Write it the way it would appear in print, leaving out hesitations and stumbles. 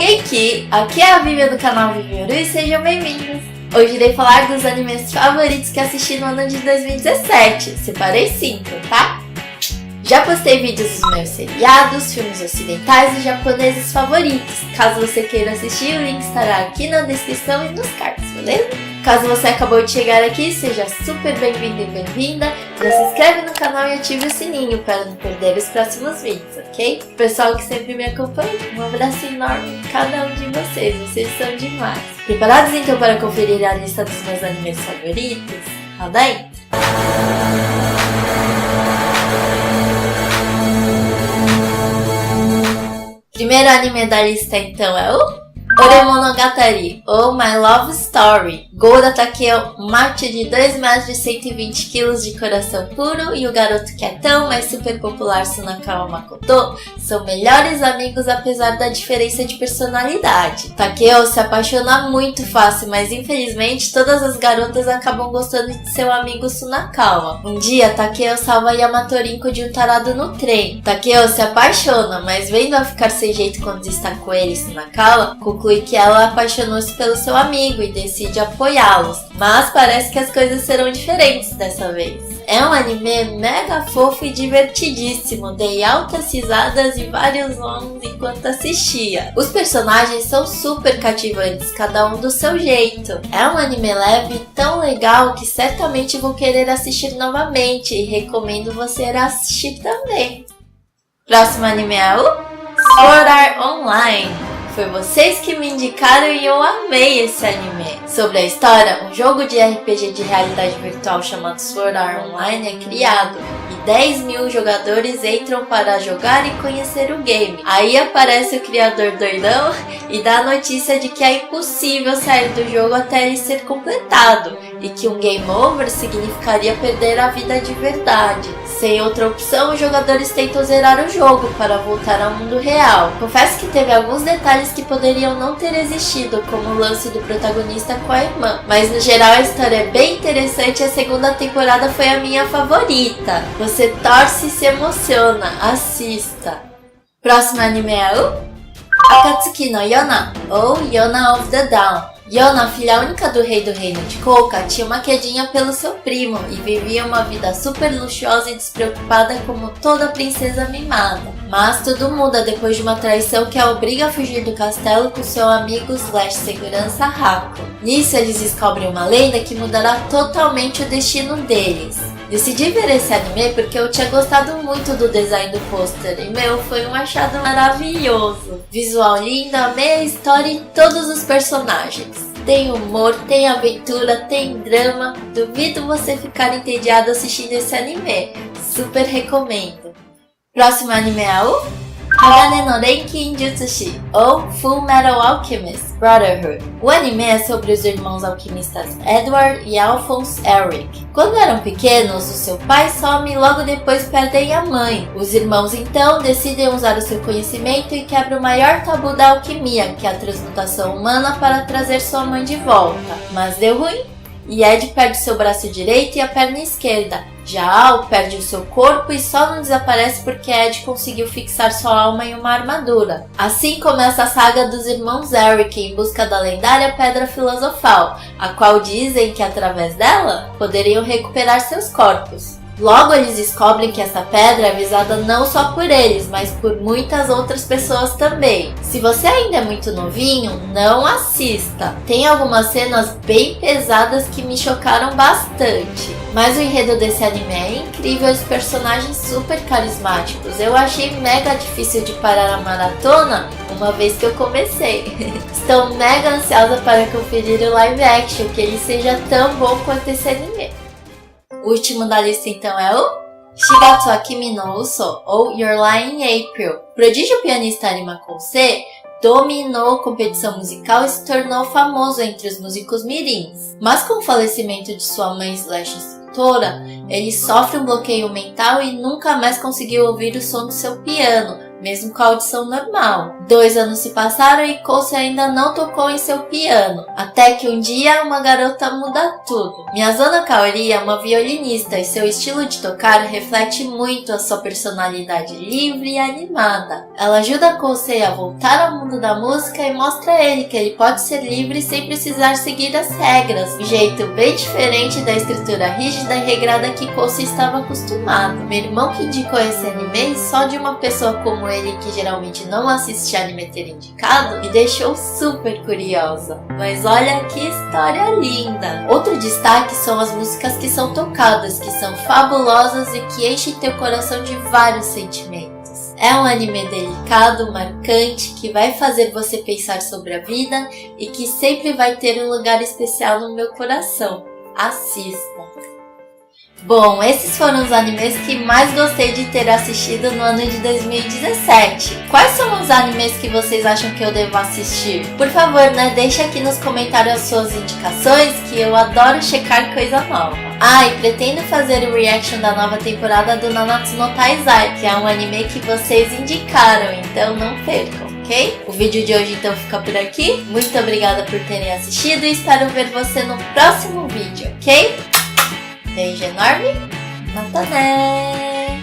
Genki! Aqui é a Vivian do canal Vivian e sejam bem-vindos! Hoje irei falar dos animes favoritos que assisti no ano de 2017. Separei 5, tá? Já postei vídeos dos meus seriados, filmes ocidentais e japoneses favoritos. Caso você queira assistir, o link estará aqui na descrição e nos cards, beleza? Caso você acabou de chegar aqui, seja super bem-vindo e bem-vinda. Já se inscreve no canal e ative o sininho para não perder os próximos vídeos, ok? Pessoal que sempre me acompanha, um abraço enorme em cada um de vocês são demais. Preparados então para conferir a lista dos meus animes favoritos? Roda aí! Primeiro anime da lista então é o Oremonogatari, ou My Love Story. Goura Takeo, um macho de 2 metros e 120 quilos de coração puro, e o garoto quietão, mas super popular Sunakawa Makoto são melhores amigos apesar da diferença de personalidade. Takeo se apaixona muito fácil, mas infelizmente todas as garotas acabam gostando de seu amigo Sunakawa. Um dia, Takeo salva Yamato Rinko de um tarado no trem. Takeo se apaixona, mas vendo-a ficar sem jeito quando está com ele, Sunakawa conclui que ela apaixonou-se pelo seu amigo e decide apoiá-los. Mas parece que as coisas serão diferentes dessa vez. É um anime mega fofo e divertidíssimo. Dei altas risadas e vários ongos enquanto assistia. Os personagens são super cativantes, cada um do seu jeito. É um anime leve e tão legal que certamente vou querer assistir novamente e recomendo você assistir também. Próximo anime é o Sword Art Online. Foi vocês que me indicaram e eu amei esse anime. Sobre a história, um jogo de RPG de realidade virtual chamado Sword Art Online é criado e 10 mil jogadores entram para jogar e conhecer o game. Aí aparece o criador doidão e dá a notícia de que é impossível sair do jogo até ele ser completado e que um game over significaria perder a vida de verdade. Sem outra opção, os jogadores tentam zerar o jogo para voltar ao mundo real. Confesso que teve alguns detalhes que poderiam não ter existido, como o lance do protagonista com a irmã. Mas no geral a história é bem interessante e a segunda temporada foi a minha favorita. Você torce e se emociona. Assista! Próximo anime é o Akatsuki no Yona, ou Yona of the Dawn. Yona, filha única do rei do reino de Kouka, tinha uma quedinha pelo seu primo e vivia uma vida super luxuosa e despreocupada como toda princesa mimada. Mas tudo muda depois de uma traição que a obriga a fugir do castelo com seu amigo / segurança Hako. Nisso eles descobrem uma lenda que mudará totalmente o destino deles. Decidi ver esse anime porque eu tinha gostado muito do design do pôster e foi um achado maravilhoso. Visual lindo, amei a história e todos os personagens. Tem humor, tem aventura, tem drama. Duvido você ficar entediado assistindo esse anime. Super recomendo. Próximo anime é o Hagane no Renkin Jutsushi, ou Full Metal Alchemist Brotherhood. O anime é sobre os irmãos alquimistas Edward e Alphonse Eric. Quando eram pequenos, o seu pai some e logo depois perdem a mãe. Os irmãos então decidem usar o seu conhecimento e quebram o maior tabu da alquimia, que é a transmutação humana, para trazer sua mãe de volta. Mas deu ruim e Ed perde seu braço direito e a perna esquerda. Já Al perde o seu corpo e só não desaparece porque Ed conseguiu fixar sua alma em uma armadura. Assim começa a saga dos irmãos Eric em busca da lendária Pedra Filosofal, a qual dizem que através dela poderiam recuperar seus corpos. Logo eles descobrem que essa pedra é visada não só por eles, mas por muitas outras pessoas também. Se você ainda é muito novinho, não assista. Tem algumas cenas bem pesadas que me chocaram bastante. Mas o enredo desse anime é incrível e os personagens super carismáticos. Eu achei mega difícil de parar a maratona uma vez que eu comecei. Estou mega ansiosa para conferir o live action, que ele seja tão bom quanto esse anime. O último da lista então é o Shigatsu wa Kimi no Uso, ou Your Lie in April. O prodígio pianista Arima Konsei dominou a competição musical e se tornou famoso entre os músicos mirins. Mas com o falecimento de sua mãe / instrutora, ele sofre um bloqueio mental e nunca mais conseguiu ouvir o som do seu piano, mesmo com a audição normal. 2 anos se passaram e Kosei ainda não tocou em seu piano, até que um dia uma garota muda tudo. Miyazona Kaori é uma violinista e seu estilo de tocar reflete muito a sua personalidade livre e animada. Ela ajuda Kosei a voltar ao mundo da música e mostra a ele que ele pode ser livre sem precisar seguir as regras, um jeito bem diferente da estrutura rígida e regrada que Kosei estava acostumado. Meu irmão que indicou esse anime, só de uma pessoa como ele que geralmente não assiste anime ter indicado, me deixou super curiosa. Mas olha que história linda! Outro destaque são as músicas que são tocadas, que são fabulosas e que enchem teu coração de vários sentimentos. É um anime delicado, marcante, que vai fazer você pensar sobre a vida e que sempre vai ter um lugar especial no meu coração. Assista! Bom, esses foram os animes que mais gostei de ter assistido no ano de 2017. Quais são os animes que vocês acham que eu devo assistir? Por favor, deixa aqui nos comentários as suas indicações, que eu adoro checar coisa nova. E pretendo fazer o reaction da nova temporada do Nanatsu no Taizai, que é um anime que vocês indicaram, então não percam, ok? O vídeo de hoje então fica por aqui. Muito obrigada por terem assistido e espero ver você no próximo vídeo, ok? Beijo enorme, mata né!